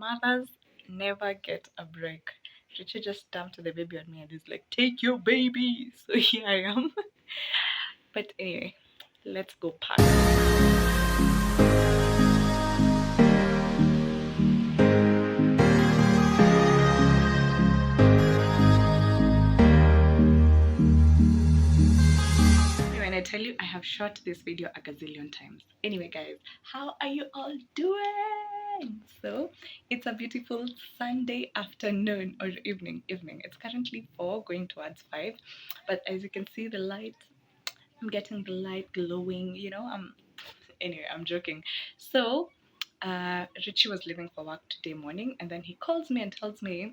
mothers never get a break. Richie just dumped the baby on me and he's like, take your baby. So here I am. But anyway, let's go pack. When I tell you, I have shot this video a gazillion times. Anyway, guys, how are you all doing? So it's a beautiful Sunday afternoon or evening. It's currently 4 going towards 5, but as you can see, the light, I'm getting the light glowing, anyway, I'm joking. So Richie was leaving for work today morning, and then he calls me and tells me,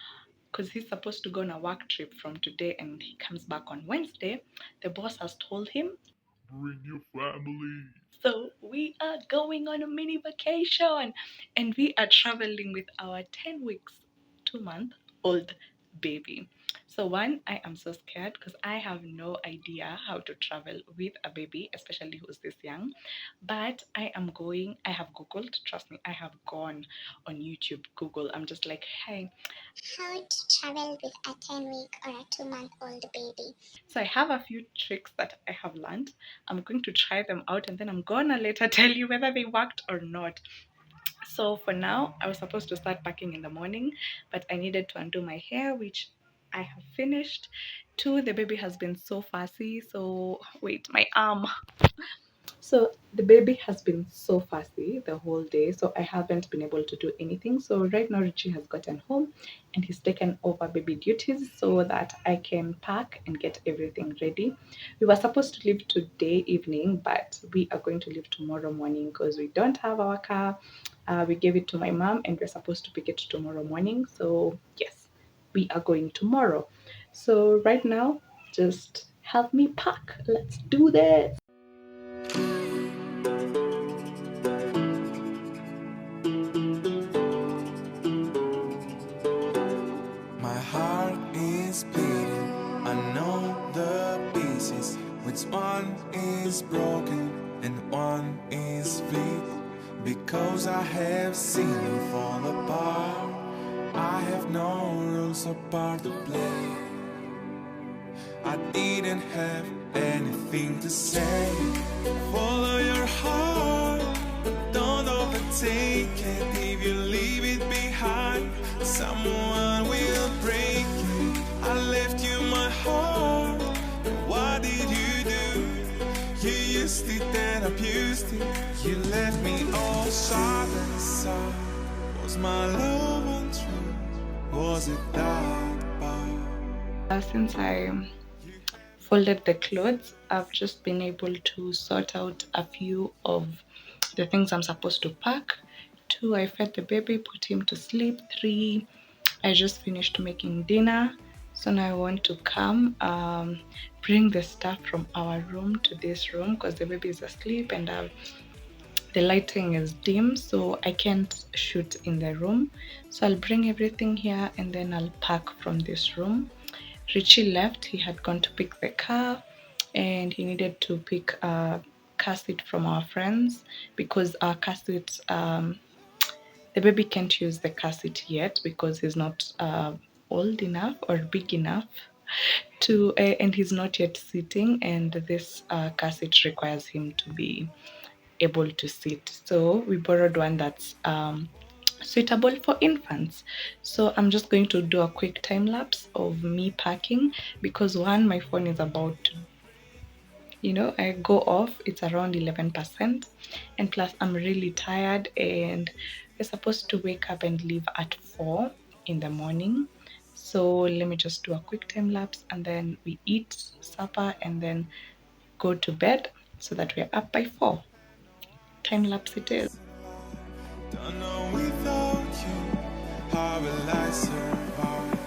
because he's supposed to go on a work trip from today and he comes back on Wednesday, the boss has told him, bring your family. So we are going on a mini vacation and we are traveling with our 10 weeks, 2-month old baby. So one, I am so scared because I have no idea how to travel with a baby, especially who's this young. But I have Googled, trust me, I have gone on YouTube, Google. I'm just like, hey, how to travel with a 10-week or a 2-month-old baby. So I have a few tricks that I have learned. I'm going to try them out and then I'm gonna later tell you whether they worked or not. So for now, I was supposed to start packing in the morning, but I needed to undo my hair, which I have finished. 2, the baby has been so fussy. So wait, my arm. So the baby has been so fussy the whole day, so I haven't been able to do anything. So right now Richie has gotten home and he's taken over baby duties so that I can pack and get everything ready. We were supposed to leave today evening, but we are going to leave tomorrow morning because we don't have our car. We gave it to my mom and we're supposed to pick it tomorrow morning. So yes, we are going tomorrow. So right now, just help me pack. Let's do this. My heart is beating, I know the pieces. Which one is broken and one is fit? Because I have seen you fall apart. I have no rules or part to play. I didn't have anything to say. Follow your heart, but don't overtake it. If you leave it behind, someone will break it. I left you my heart, and what did you do? You used it and abused it. You left me all sad and sad. Was my love untrue? Was it that bad? Since I folded the clothes, I've just been able to sort out a few of the things I'm supposed to pack. 2, I fed the baby, put him to sleep. 3, I just finished making dinner. So now I want to come bring the stuff from our room to this room because the baby is asleep and the lighting is dim, so I can't shoot in the room. So I'll bring everything here and then I'll pack from this room. Richie left, he had gone to pick the car and he needed to pick a car seat from our friends because our car seat, the baby can't use the car seat yet because he's not old enough or big enough to, and he's not yet sitting, and this car seat requires him to be able to sit. So we borrowed one that's suitable for infants. So I'm just going to do a quick time lapse of me packing because one, my phone is about to, I go off. It's around 11%, and plus I'm really tired and we're supposed to wake up and leave at 4 in the morning. So let me just do a quick time lapse and then we eat supper and then go to bed so that we're up by 4. Time lapse it is. Don't know without you, how will I survive?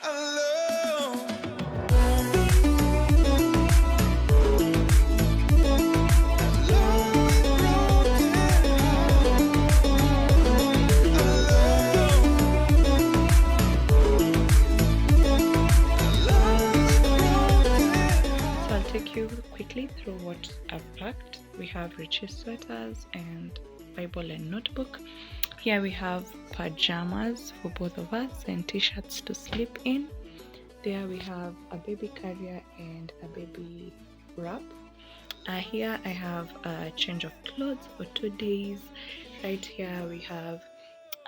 Alone. So I'll take you quickly through what I've packed. We have Richie's sweaters and Bible and notebook. Here we have pajamas for both of us and t-shirts to sleep in. There we have a baby carrier and a baby wrap. Here I have a change of clothes for 2 days. Right here we have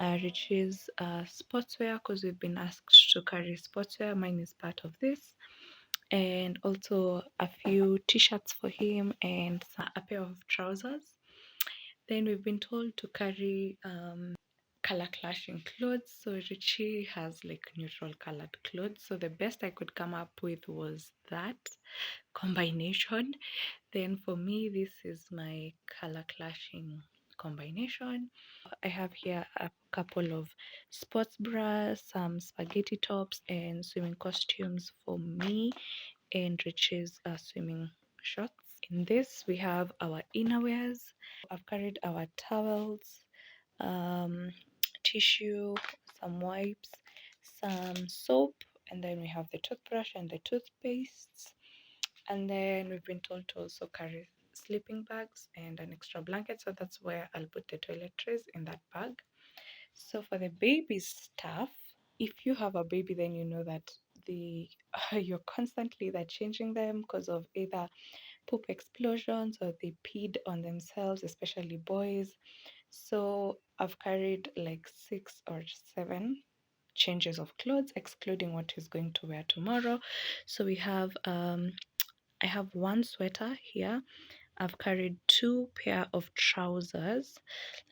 Richie's sportswear, because we've been asked to carry sportswear. Mine is part of this. And also a few t-shirts for him and a pair of trousers. Then we've been told to carry color clashing clothes. So Richie has like neutral colored clothes. So the best I could come up with was that combination. Then for me, this is my color clashing combination. I have here a couple of sports bras, some spaghetti tops, and swimming costumes for me, and Richie's swimming shorts. In this, we have our innerwears. I've carried our towels, tissue, some wipes, some soap, and then we have the toothbrush and the toothpastes. And then we've been told to also carry sleeping bags and an extra blanket, so that's where I'll put the toiletries, in that bag. So for the baby stuff, if you have a baby, then you know that you're constantly changing them because of either poop explosions or they peed on themselves, especially boys. So I've carried like 6 or 7 changes of clothes, excluding what he's going to wear tomorrow. So we have I have 1 sweater here. I've carried 2 pair of trousers.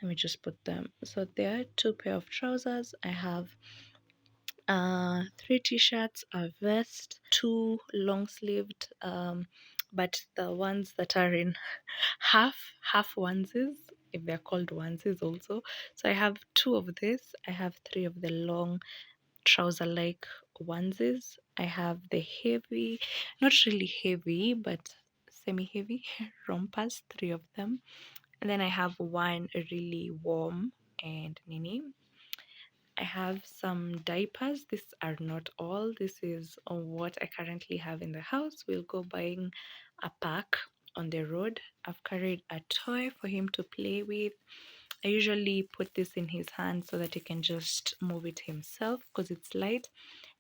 Let me just put them. So there are 2 pair of trousers. I have 3 t-shirts, a vest, 2 long-sleeved, but the ones that are in half onesies, if they're called onesies also. So I have 2 of this. I have 3 of the long trouser-like onesies. I have the heavy, not really heavy, but semi-heavy rompers, 3 of them. And then I have 1 really warm and nini. I have some diapers. These are not all. This is what I currently have in the house. We'll go buying a pack on the road. I've carried a toy for him to play with. I usually put this in his hand so that he can just move it himself because it's light,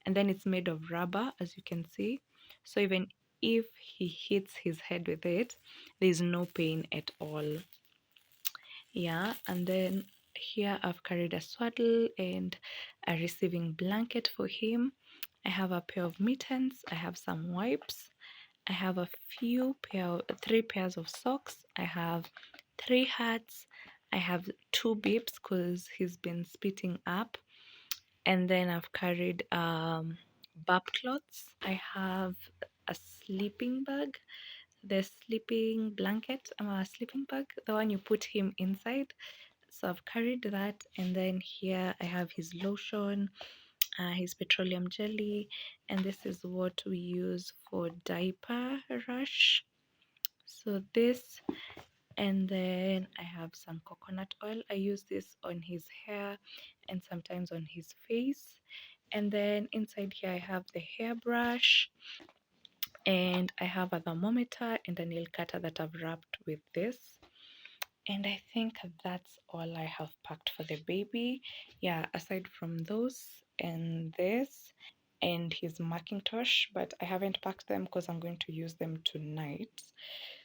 and then it's made of rubber, as you can see. So even if he hits his head with it, there's no pain at all. Yeah, and then here I've carried a swaddle and a receiving blanket for him. I have a pair of mittens. I have some wipes. I have a 3 pairs of socks. I have 3 hats. I have 2 bibs because he's been spitting up. And then I've carried bab cloths. I have a sleeping bag, the sleeping blanket, a sleeping bag, the one you put him inside. So I've carried that. And then here I have his lotion, his petroleum jelly, and this is what we use for diaper rash. So this, and then I have some coconut oil. I use this on his hair and sometimes on his face. And then inside here I have the hairbrush, and I have a thermometer and a nail cutter that I've wrapped with this. And I think that's all I have packed for the baby. Yeah, aside from those and this and his Macintosh, but I haven't packed them because I'm going to use them tonight.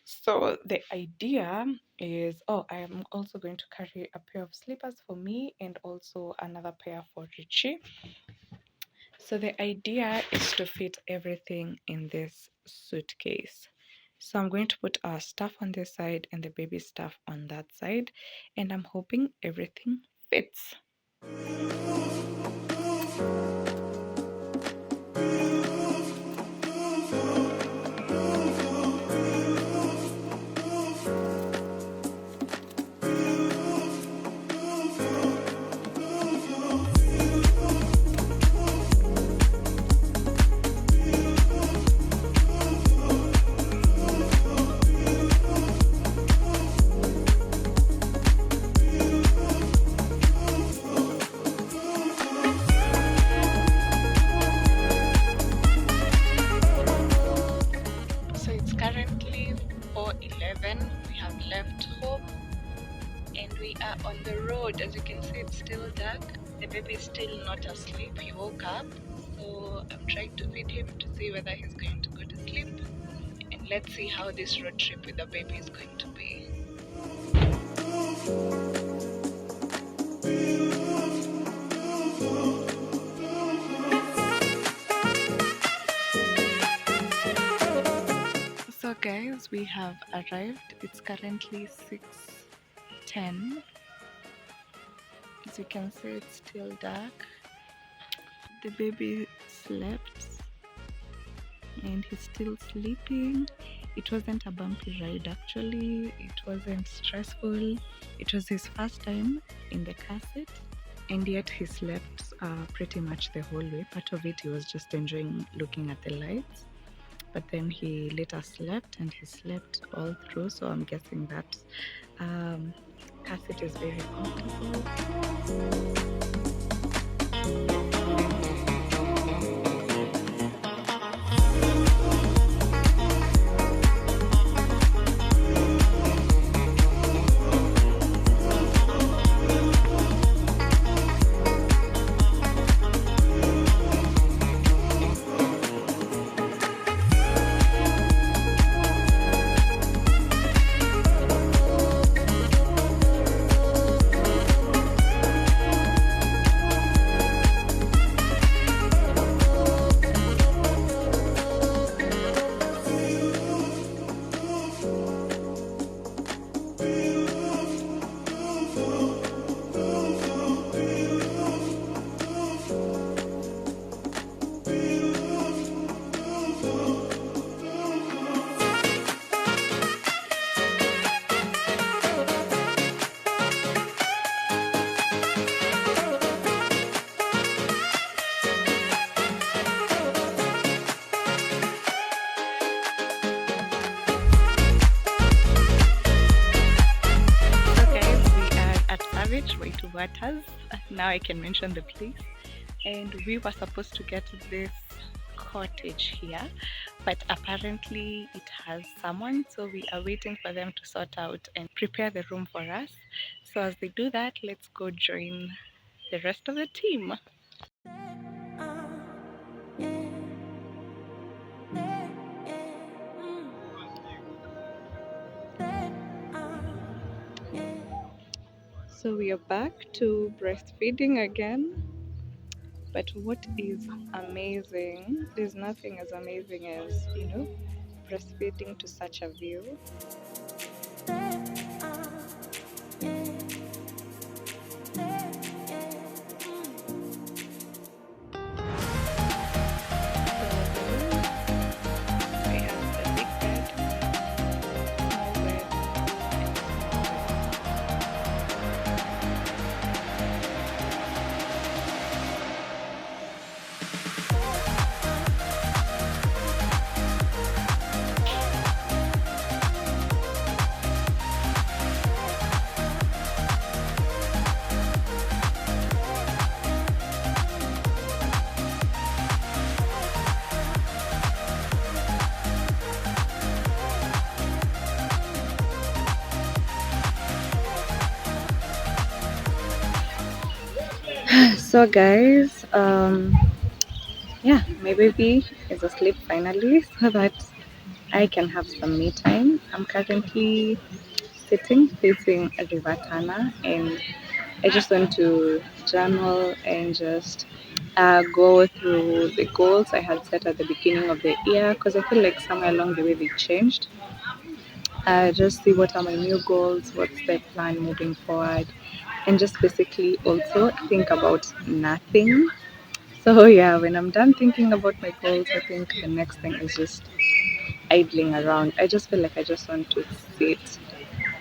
So the idea is, I am also going to carry a pair of slippers for me and also another pair for Richie. So the idea is to fit everything in this suitcase. So I'm going to put our stuff on this side and the baby stuff on that side, and I'm hoping everything fits. dark. The baby is still not asleep. He woke up, so I'm trying to feed him to see whether he's going to go to sleep. And let's see how this road trip with the baby is going to be. So guys, we have arrived. It's currently 6:10. As you can see, it's still dark. The baby slept and he's still sleeping. It wasn't a bumpy ride actually. It wasn't stressful. It was his first time in the car seat, and yet he slept pretty much the whole way. Part of it he was just enjoying looking at the lights, but then he later slept and he slept all through, so I'm guessing that car seat is very comfortable. Way to Waters. Now I can mention the place. And we were supposed to get this cottage here, but apparently it has someone, so we are waiting for them to sort out and prepare the room for us. So as they do that, let's go join the rest of the team. So we are back to breastfeeding again. But what is amazing, there's nothing as amazing as, breastfeeding to such a view. So guys, yeah, my baby is asleep finally, so that I can have some me time. I'm currently sitting facing River Tana, and I just want to journal and just go through the goals I had set at the beginning of the year, because I feel like somewhere along the way they changed. Just see what are my new goals, what's the plan moving forward, and just basically also think about nothing. So yeah, when I'm done thinking about my goals, I think the next thing is just idling around. I just feel like I just want to sit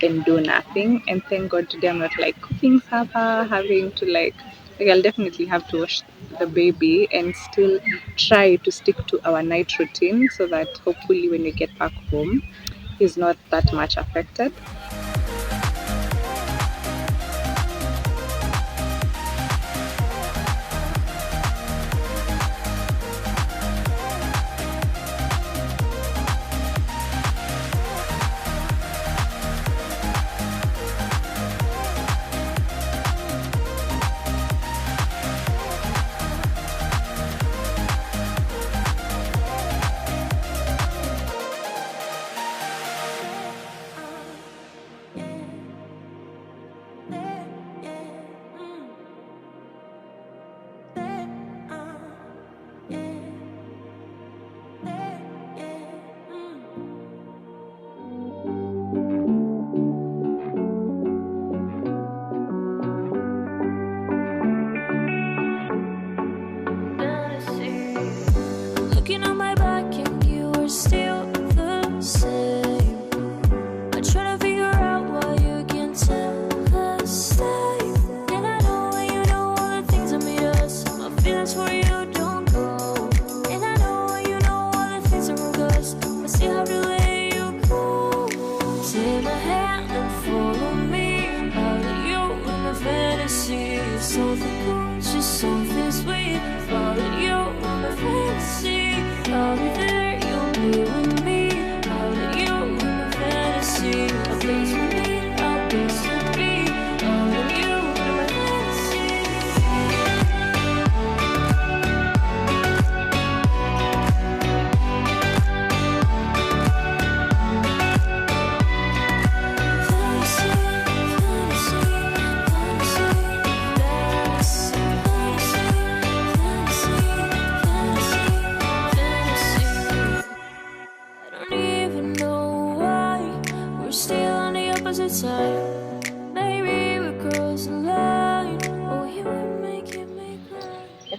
and do nothing. And thank God today I'm not like cooking supper, having to like I'll definitely have to wash the baby and still try to stick to our night routine, so that hopefully when we get back home he's not that much affected.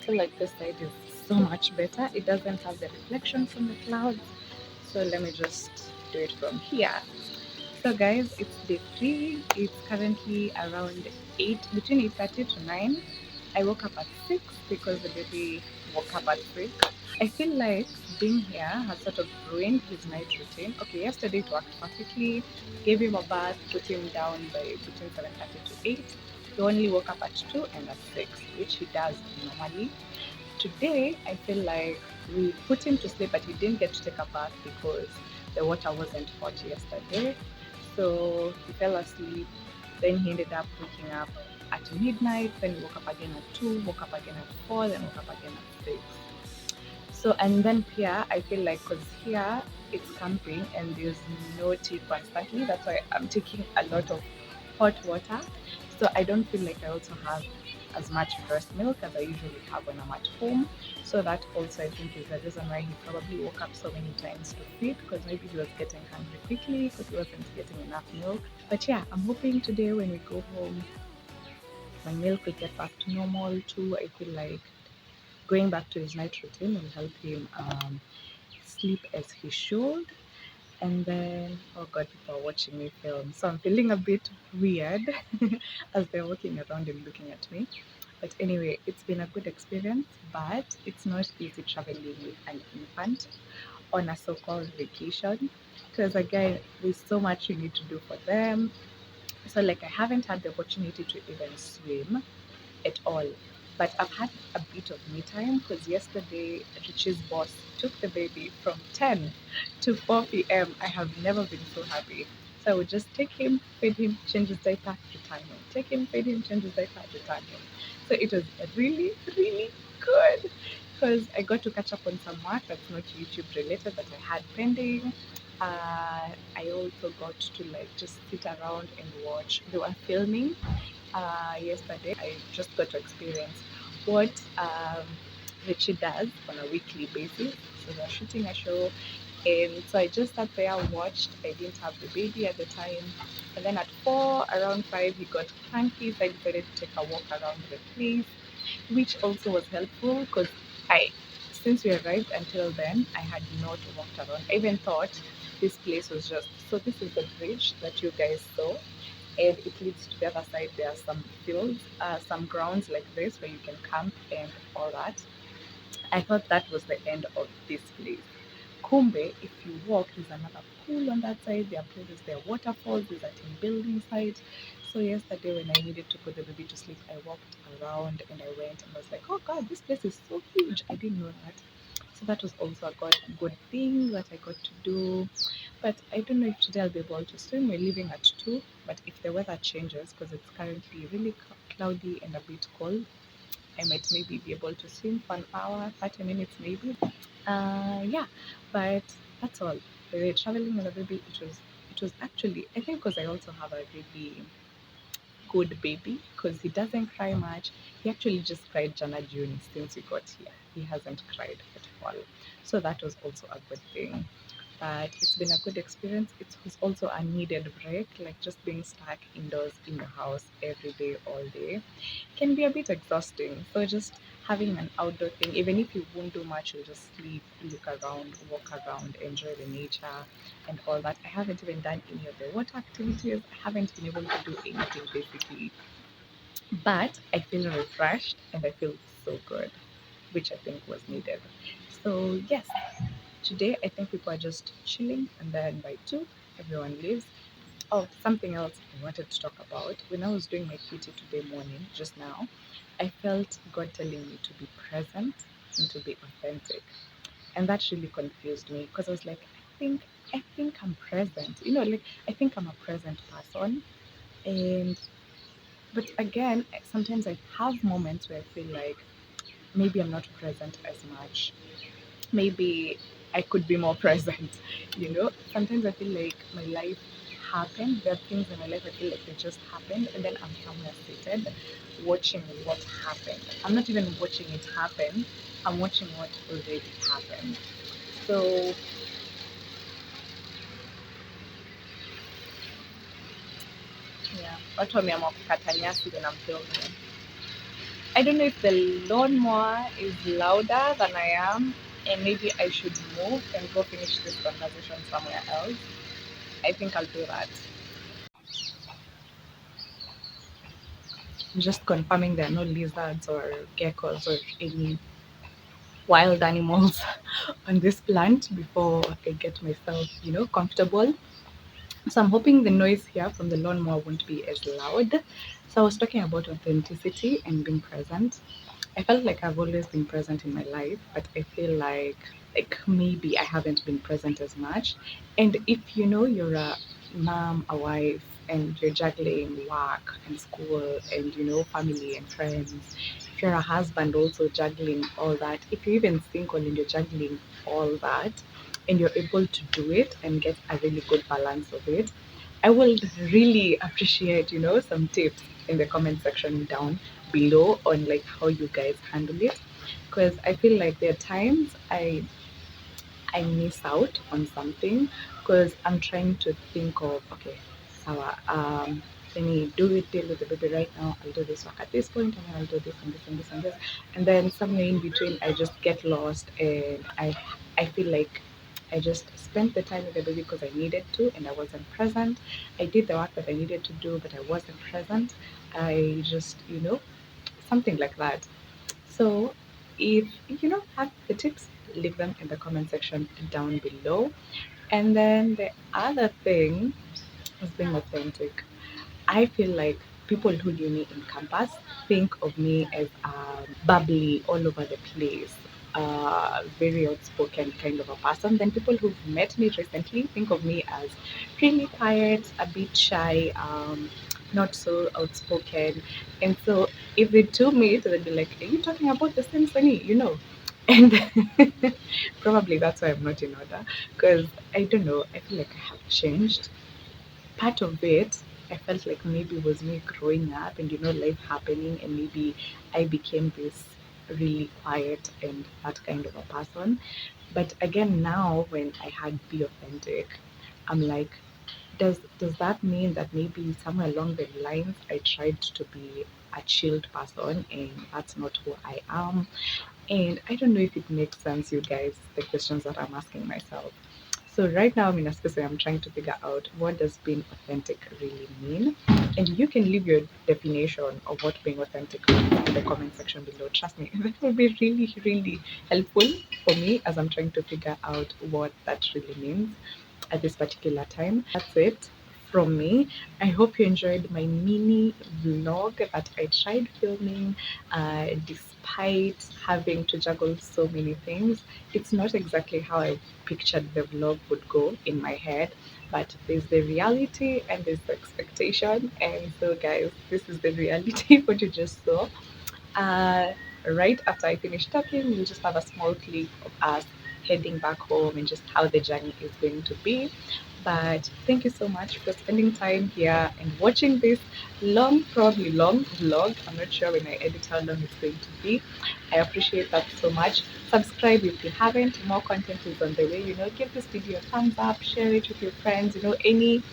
feel like this side is so much better. It doesn't have the reflection from the clouds. So let me just do it from here. So guys, it's day 3. It's currently around 8, between 8:30 to 9. I woke up at 6 because the baby woke up at 6. I feel like being here has sort of ruined his night routine. Okay, yesterday it worked perfectly. Gave him a bath, put him down by between 7:30 to 8. He only woke up at 2 and at 6, which he does normally. Today, I feel like we put him to sleep, but he didn't get to take a bath because the water wasn't hot yesterday. So he fell asleep. Then he ended up waking up at midnight. Then he woke up again at 2, woke up again at 4, then woke up again at 6. So, and then here, I feel like because here it's camping and there's no tea constantly, that's why I'm taking a lot of hot water. So I don't feel like I also have as much breast milk as I usually have when I'm at home. So that also I think is the reason why he probably woke up so many times to feed, because maybe he was getting hungry quickly because he wasn't getting enough milk. But yeah, I'm hoping today when we go home, my milk will get back to normal too. I feel like going back to his night routine will help him sleep as he should. And then, oh god, people are watching me film, so I'm feeling a bit weird as they're walking around and looking at me. But anyway, it's been a good experience, but it's not easy traveling with an infant on a so-called vacation, because again, there's so much you need to do for them. So like I haven't had the opportunity to even swim at all. But I've had a bit of me time because yesterday Richie's boss took the baby from 10 to 4 p.m. I have never been so happy. So I would just take him, feed him, change his diaper, return him. Take him, feed him, change his diaper, return him. So it was really, really good because I got to catch up on some work that's not YouTube related that I had pending. I also got to like just sit around and watch. They were filming yesterday. I just got to experience what Richie does on a weekly basis. So they're shooting a show, and so I just sat there, watched. I didn't have the baby at the time, and then at 4, around 5, he got cranky. So I decided to take a walk around the place, which also was helpful because I, since we arrived until then, I had not walked around. I even thought this place was just so. This is the bridge that you guys saw, and it leads to the other side. There are some fields, some grounds like this where you can camp and all that. I thought that was the end of this place. Kumbe, if you walk, there's another pool on that side. There are places, there are waterfalls, there's a team building site. So yesterday when I needed to put the baby to sleep, I walked around and I went and was like, oh god, this place is so huge. I didn't know that. So that was also a good thing that I got to do. But I don't know if today I'll be able to swim. We're leaving at 2. But if the weather changes, because it's currently really cloudy and a bit cold, I might maybe be able to swim for an hour, 30 minutes maybe. Yeah, but that's all. The traveling with a baby, it was actually, I think because I also have a really good baby because he doesn't cry much. He actually just cried Jana June since we got here. He hasn't cried at all. So that was also a good thing. But it's been a good experience. It was also a needed break, like just being stuck indoors in the house every day, all day can be a bit exhausting. So just having an outdoor thing, even if you won't do much, you'll just sleep, look around, walk around, enjoy the nature and all that. I haven't even done any of the water activities. I haven't been able to do anything basically. But I feel refreshed and I feel so good, which I think was needed. So yes, today I think people are just chilling and then by 2 everyone leaves. Oh, something else I wanted to talk about. When I was doing my PT today morning, just now, I felt God telling me to be present and to be authentic. And that really confused me because I was like, I think I'm present. Like I think I'm a present person. And but again, sometimes I have moments where I feel like maybe I'm not present as much. Maybe I could be more present. Sometimes I feel like my life happened. There are things in my life I feel like they just happened, and then I'm somewhere seated watching what happened. I'm not even watching it happen, I'm watching what already happened. So, yeah, watu wameamua kukata nyasi when I'm filming. I don't know if the lawnmower is louder than I am, and maybe I should move and go finish this conversation somewhere else. I think I'll do that. I'm just confirming there are no lizards or geckos or any wild animals on this plant before I get myself, comfortable. So I'm hoping the noise here from the lawnmower won't be as loud. So I was talking about authenticity and being present. I felt like I've always been present in my life, but I feel like maybe I haven't been present as much. And if you're a mom, a wife, and you're juggling work and school and family and friends, if you're a husband also juggling all that, if you're even single and you're juggling all that, and you're able to do it and get a really good balance of it, I would really appreciate, some tips in the comment section down below on like how you guys handle it. Because I feel like there are times I miss out on something because I'm trying to think of, okay, sawa, let me deal with the baby right now. I'll do this work at this point, and then I'll do this and this and this and this. And then somewhere in between, I just get lost, and I feel like I just spent the time with the baby because I needed to, and I wasn't present. I did the work that I needed to do, but I wasn't present. I just, something like that. So if have the tips, leave them in the comment section down below. And then the other thing is being authentic. I feel like people who knew me in campus think of me as bubbly all over the place, very outspoken kind of a person. Then people who've met me recently think of me as really quiet, a bit shy, not so outspoken. And so if they do meet, they'll be like, "Are you talking about the same Sunny?" And probably that's why I'm not in order, because I don't know. I feel like I have changed. Part of it, I felt like maybe was me growing up and life happening, and maybe I became this really quiet and that kind of a person. But again, now when I had Be Authentic, I'm like, does that mean that maybe somewhere along the lines I tried to be a chilled person and that's not who I am? And I don't know if it makes sense, you guys, the questions that I'm asking myself. So right now I'm in a space where I'm trying to figure out what does being authentic really mean. And you can leave your definition of what being authentic means in the comment section below. Trust me, that will be really, really helpful for me as I'm trying to figure out what that really means at this particular time. That's it from me. I hope you enjoyed my mini vlog that I tried filming despite having to juggle so many things. It's not exactly how I pictured the vlog would go in my head, but there's the reality and there's the expectation. And so, guys, this is the reality, what you just saw. Uh, right after I finish talking, we'll just have a small clip of us heading back home and just how the journey is going to be. But thank you so much for spending time here and watching this long, probably long vlog. I'm not sure when I edit how long it's going to be. I appreciate that so much. Subscribe if you haven't. More content is on the way. Give this video a thumbs up, share it with your friends. Any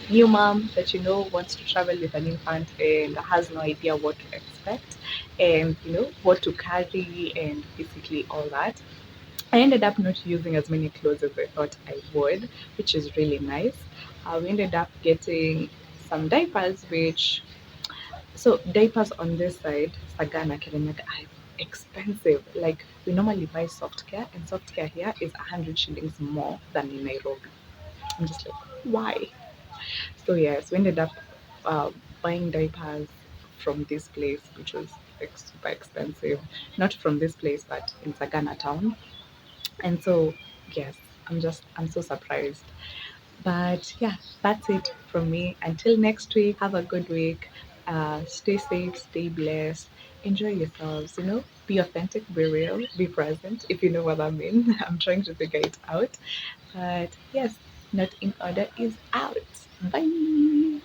new mom that wants to travel with an infant and has no idea what to expect and what to carry and basically all that. I ended up not using as many clothes as I thought I would, which is really nice. We ended up getting some diapers, which so diapers on this side, Sagana, Kirinyaga, are expensive. Like we normally buy soft care, and soft care here is 100 shillings more than in Nairobi. I'm just like, why? So yes, we ended up uh, buying diapers from this place, which was super expensive. Not from this place, but in Sagana town. And so yes, I'm so surprised. But yeah, that's it from me. Until next week, have a good week. Stay safe, stay blessed, enjoy yourselves. Be authentic, be real, be present. If you know what I mean, I'm trying to figure it out. But yes, not in order is out. Bye.